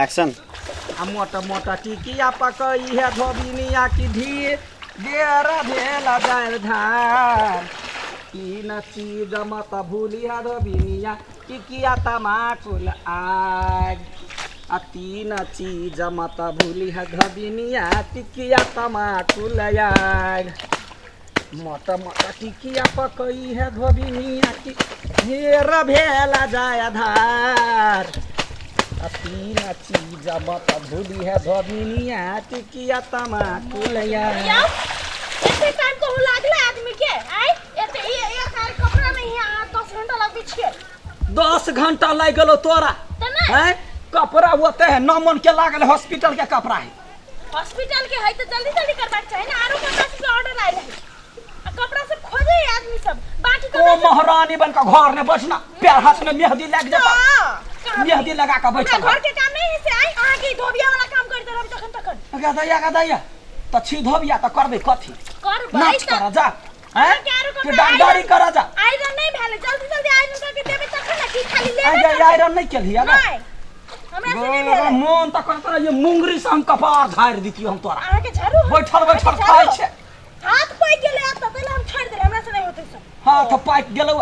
Action. मोटा मोटा टिकिया पकई है धोबिनिया की धी देर भेला जाए धार की न चीज मत भूली है धोबिनिया टिकिया तमाकुल आग तीन चीज मत भूली है धोबिनिया टिकिया तमाकुल आग मोटा मोटा टिकिया पकई है धोबिनिया की ढेर भेला जाए धार तीन चीज मत भूली है धोबिनिया टिकिया तमाकुल एते टाइम को लागले आदमी के आई एते ये कार कपड़ा नहीं है 10 घंटा लग छे 10 घंटा लग गेलो तोरा हैं कपड़ा होते है नमन के लागल हॉस्पिटल के कपड़ा है हॉस्पिटल के है तो जल्दी जल्दी करबाक चाहिए ना आरो कपड़ा से ऑर्डर आइल है कपड़ा से खोजे आदमी सब बाकी तो महारानी बन का घर में बसना पैर हाथ में मेहंदी लग जाता मेहंदी लगा के बैठल घर के काम नहीं है से आई आहाँ के धोबिया वाला काम करते रहब तखन गदैया त छी धोबिया त करबे कथी कर नाच कर जा हैं कि डांडरी कर जा आयरन नहीं भेले जल्दी जल्दी आयरन करके देबे तखन ना की खाली लेबे आयरन नहीं केलिया ना हमरा से नहीं भेले मन त करत ये मुंगरी से हम कपार झाड़ दितियो हम तोरा आहाँ के झाड़ू बैठल खाइ छे हाथ पाक गेले त पहले हम छोड़ दे हमरा से नहीं होते सब हाथ पाक गेलौ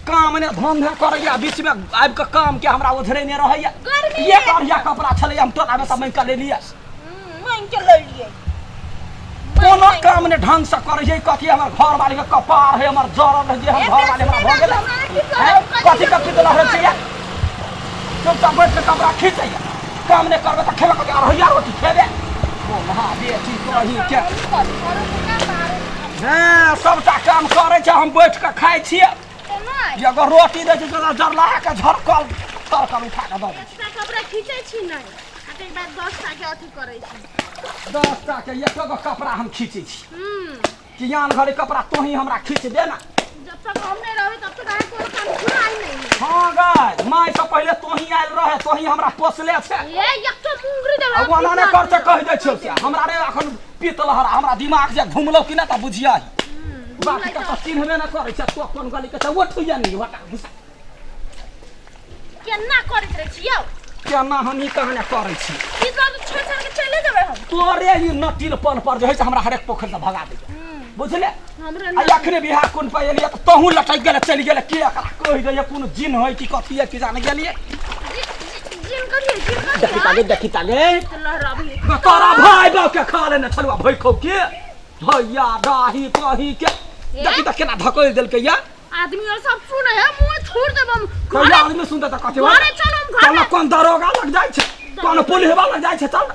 काम ने धंधा करैया बीच में आबि के काम के हमरा उधरे ने रहैया ये करिया कपड़ा छले हम तोरा में सब मैं के ले लिया मैं के ले लिए कोनो काम ने ढंग से करे छै कथि हमर घर वाली के कपार है हमर जरल है जे हम घर वाले हमरा भ गेल कथि कथि तो रहै छै तुम सब बैठ के कपड़ा खींचैया काम ने करबे त खेबे के रहैया रोटी खेबे ओ महादेव कही के हां सबटा काम करे छै हम बैठ के खाइ छियै ये अगर रोटी दे छै त जरला के झरकल तरकल उठा के दे एक्स्ट्रा कपड़ा खींचै छी नहीं आके बाद 10 टा के अथी करै छी 10 टा के एक गो कपड़ा हम खींचै छी कियान घरे कपड़ा तोही हमरा खींच दे ना जब तक हम नहीं रहबे तब तक आके कोनो काम पूरा आई नहीं हां गाय माय से पहले तोही आइल रहे तोही हमरा पोसले छै ये एक तो मुंगरी दे अब ओना ने करते कह दे छै हमरा रे अखन पीत लहरा हमरा दिमाग जे घुमलो कि ना त बुझिया बाकी त चिन्हबे ना करे छै तो कोन गली के त उठिया नहीं हटा केना करत रह छी यौ केना हम ई कहने करे छी ई सब छोड़ छोड़ के चले जेबै हम तोरे ई नटिलपन पर जे है से हमरा हरेक पोखर से भगा दे बुझले हमरा आ अखने बिहार कोन पे एलिया त तहू लटक गेले चली गेले के एकरा कहि दे कोन जिन होय कि कथि है कि जाने गेलिए जिन देखी ताले लहराबी तोरा भाई बाप के खा लेने छलुआ भई खौ के भैया दाही कही के देखी त केना धकल देल के या आदमी और सब सुने है मुंह छोड़ देब हम कोई आदमी सुनते त कथि घरे चल हम घर में कौन दरोगा लग जाय छै कौन पुलिस वाला लग जाय छै चल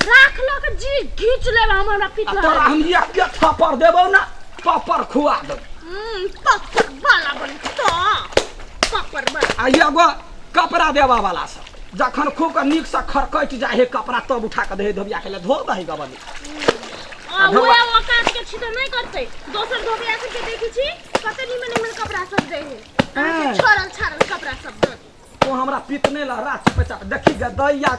राख लो के जी खींच लेब हमरा पिटला तोरा हम एक के थप्पड़ देबौ ना पपर खुआ दे पप्पर वाला बन तो पप्पर वाला आ एगो कपड़ा देबा वाला से जखन खूब के नीक से खरकट जाय है कपड़ा तब उठा के दे धोबिया के ले धो दही गबनी हुए वो काट के छिटा नहीं करते दोसर धोबिया के देखी छी कते निमन कपड़ा सब दे है छोरल छारल कपड़ा सब दे तो हमरा पिटने ला रात पे देखी ग दैया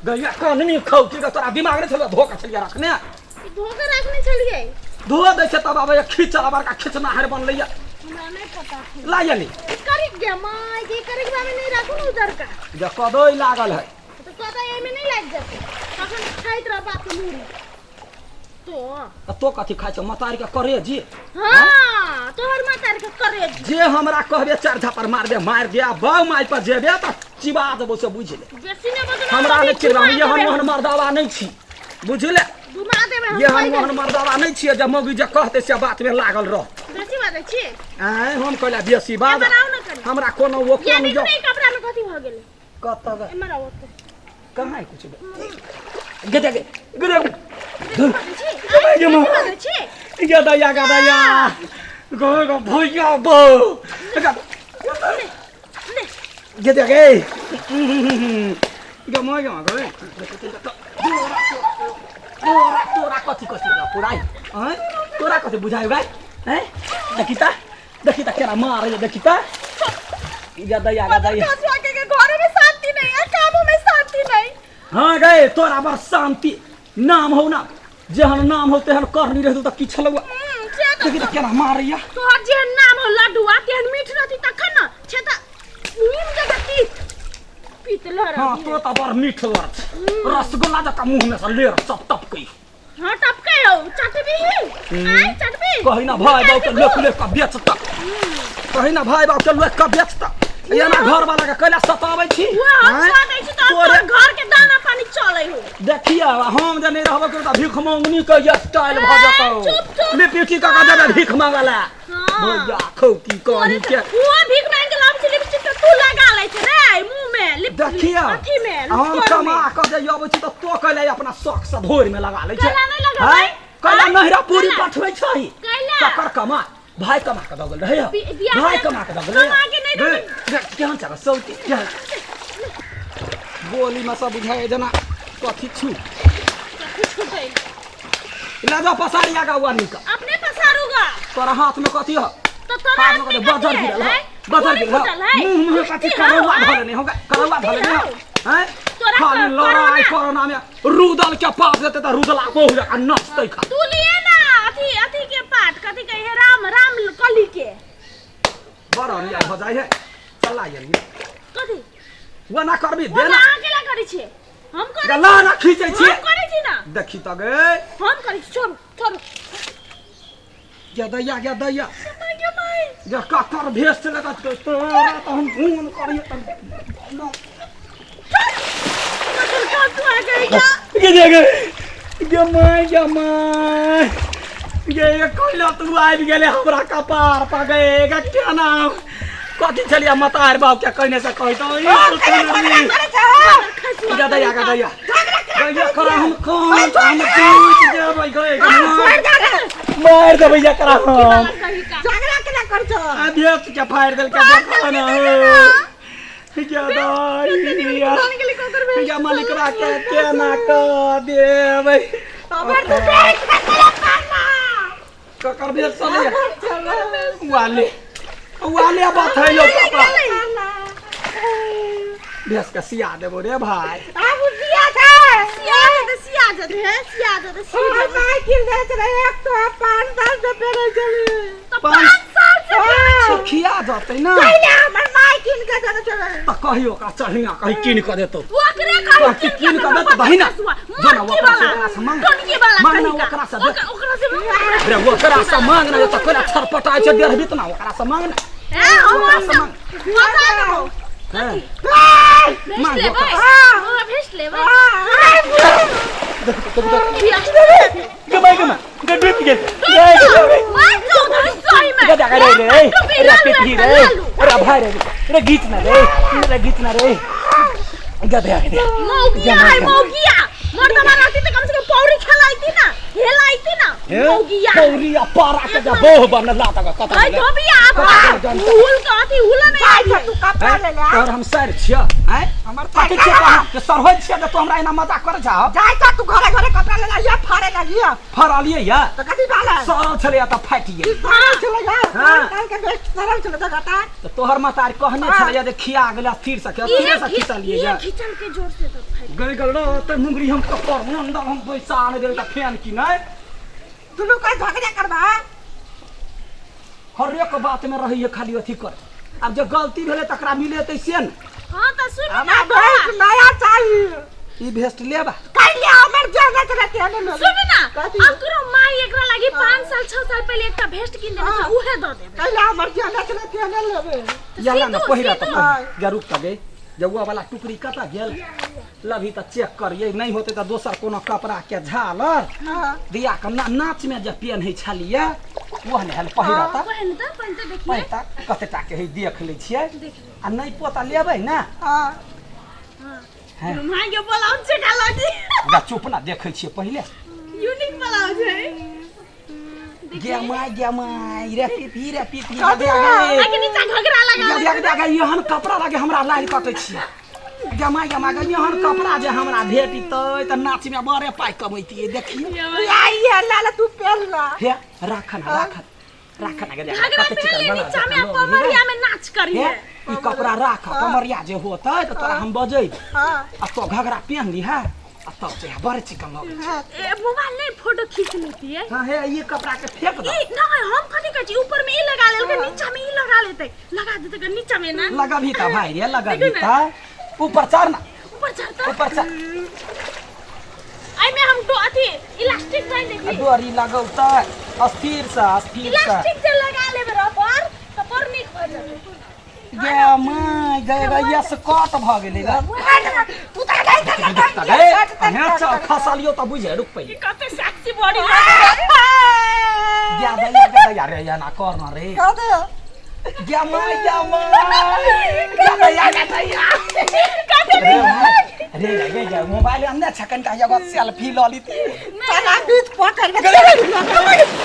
गैया काननी खौ की तोरा दिमाग रे छलो धोका छलिया रखने धोके रखने चलिए धो दे छै तब आबे खींचला बड़का खींचना हर बन लैया हमरा नहीं पता ला यानी करी गे माय के करी बाबे नहीं राखू न उधर का जे कदोई लागल है तो कदोई में नहीं लग जाते तखन खाइत रह बात मुरी तो कथि खाइ छ मतारी के करे जी हां तोहर मतारी के करे जी जे हमरा कहबे चार झपर मार दे मार दे बाऊ माय पर जेबे त चिबा देबो से बुझ ले बेसी ने बदला हमरा ने चिरवा ये हम मोहन मर्दावा नहीं छी बुझ ले घुमा देबे हम ये हम मोहन मर्दावा नहीं छी जे मौगी जे कहते से बात में लागल रह बेसी बात छी हम कहला बेसी बात हमरा कोनो वो कोन जो कपड़ा में कथि भ गेले कत ग हमरा ओते कहां है कुछ गदे गदया गो भैया बो गदे गे गमो गए तोरा कथि पुराई हैं तोरा कथि बुझायो गाय हैं देखी ता केना मारे देखी ता गदया के घर में शांति नहीं है कामों में शांति नहीं हां गए तोरा बड़ शांति नाम हो ना जेहन नाम हो तेहन करनी रहतु त की छलवा देखी त केना मारैया तोहर जेहन नाम हो लड्डुआ तेहन मीठ रहती तखन न छे त नीम जगती पीतलर हां तो त बड़ मीठ वर रसगुल्ला जका मुंह में से लेर सब टपकई हां टपके हो चटबी आई चटबी कहि ना भाई बाप के लोक ले का बेचता कहि ना भाई बाप के लोक का बेचता ये ना घर वाला के कैला सताबै छी हां सताबै छी तोरे घर के दाना पानी चलै हो देखिए हम जे नहीं रहबो के त भीख मांगनी के स्टाइल भ जतो लिपस्टिक का देबे भीख मांगला भैया खौ की कहि के वो भीख मांग के लाभ लिपस्टिक तो तू लगा ले छ रे मुंह में लिपस्टिक देखिए अथी में हम कमा के जे आबै छी त तो कैला अपना शौक से धोर में लगा ले छ कैला नहीं लगाबै कैला नहरा पूरी पठबै छही कैला ककर कमा भाई कमा के दगल रहे भाई कमा के दगल रहे कमा के नहीं दे देख केहन चला सौती गोली में सब बुझाए जना कथी छु छुटै लाजा पसारिया का वानी का अपने पसारूगा तोरा हाथ में कथी हो तो तोरा हाथ में बजर गिरल है बजर गिरल है मुंह में कथी करवा धले नहीं होगा करवा धले नहीं हैं खाली लड़ाई कोरोना में रुदल के पास देते त रुदला को हो जा नचतै खा तू लिए ना अथी के पाठ कथी कहे राम कली के बड़ा नहीं हो जाए है चला ये कथी वो ना करबी वो दे ना ना अकेला करै छै हम करै गला ना खींचे छी हम करै छी ना देखी त गे हम करै छी छोड़ या दैया ये माई जे काकर भेस चले त तोरा त हम फोन करिए त ये कोइला तू आबि गेले हमरा कपार पगेगा क्या नाम कथी छलिया मतार बाप के कहने से कहि तो दैया करा हम कौन हम पूछ जेबै गए मार दे भैया करा हम झगड़ा केना कर छ आ भेस के फाड़ देल के देखो ना या मालिक राके केना क देबै अबर तू देख ककर भेस चले वाले बात है यो पापा भेस के सिया देबो रे भाई अब सिया और माय किल दे रे 105 रुपए रे चले तो 5 साल से सुखिया जतै ना पहले हमर माय किन के दे चले त कहियो का चढ़िया कहि किन क देतो ओकरे कहि किन क देतो बहिना जना ओकरा से मांग मांग ओकरा से रे ओकरा से मांग ना त कोला छरपटाय छ देर बित ना ओकरा से मांग ना ए हम बता दो मांग भेज ले गमाई गे डूब गेल मार दो सही में गे जागा रे पिटी रे अरे भाई रे गीत ना रे गे दे मौगिया मर्दमा रहती त कम से कम पौड़ी खेलाइती ना हेलाइती ना मौगिया पौड़ी पारा के जा बोह बनला त कत आई तो भी आप हुल काती हुल नहीं आई तू कपड़ा ले ले और हम सर छिया हैं हमर पाटी के के सर होय छिया त हमरा एना मजाक करे जा जाय त तू घरे कपड़ा ले ले या फाड़े लगी फरा लिए या तो कथि बाला सरल छले त फाटिए चले जा काल के बेस्ट सरल चले जा गाता तो तोहर मातार कहने छले जे खिया गेला फिर से के फिर से खिचा लिए जा खिचन के जोर से तो फाट गई गल त मुंगरी हम कपर मुंडा हम पैसा आने दे त फैन की नहीं तू लोग का झगड़ा करबा हर एक बात में रही है खाली अथी कर अब जो गलती भेले तकरा मिले तै से न हां त सुन हमारा भेस्ट नया चाहिए ई भेस्ट लेबा कहिया हमर जरूरत रहते है ना सुन ना अकरो माई एकरा लागि 5 साल 6 साल पहले एकटा भेस्ट किन देने छ उहे द देबे कहिया हमर जरूरत रहते है ना लेबे याला न पहिरा त जरूर त गई जगुआ वाला टुकड़ी कता गेल लभी त चेक करिए नहीं होते त दोसर कोनो कपड़ा के झालर दिया के नाच में जे पेन है छलिए वो ने हल पहिरा त पहन त देखिए पहिता कतेटा के है देख ले छिए आ नहीं पोता लेबै ना हां हां माई के बोलाउ छै कालाजी गा चुप ना देखै छिए पहिले यूनिक बोलाउ छै गे माई रे पीपी आके नीचा घगरा लगा लगा यहन कपड़ा लगे हमरा लाइन कटै छिए गमा यहन कपड़ा जे हमरा भेटितै त नाच में बड़े पाइ कमैतिए देखिए आई है लाला तू पहन ला हे राखन गे घगरा पहन नीचा में कमरिया में नाच करिए ई कपड़ा राख कमरिया जे होतै त तोरा हम बजै हां आ तो घगरा पहन ली है आ तब से बड़े चिकन लगे ए मोबाइल नहीं फोटो खींच लेती है हां हे ये कपड़ा के फेंक दो नहीं हम कथि कहै छी ऊपर में ई लगा लेल के नीचा में ई लगा लेते लगा देते के नीचा में ना लगा भी त भाई रे लगा भी त ऊपर चढ़ ना ऊपर चढ़ता ऊपर चढ़ आई में हम तो अथी इलास्टिक बांध देबी डोरी लगौ त स्थिर से इलास्टिक जे लगा लेबे रबर तो पर निक हो जाबे गे माय गैया से कट भ गेलै ग तू तो नहीं कर गे यहाँ से खसलियो त बुझे रुक पहिले कते सेक्सी बॉडी लगे गे दैया ना कर ना रे गे माय रे मोबाइल अंदर छकन का एगो सेल्फी ल ली चला बीच पकड़ के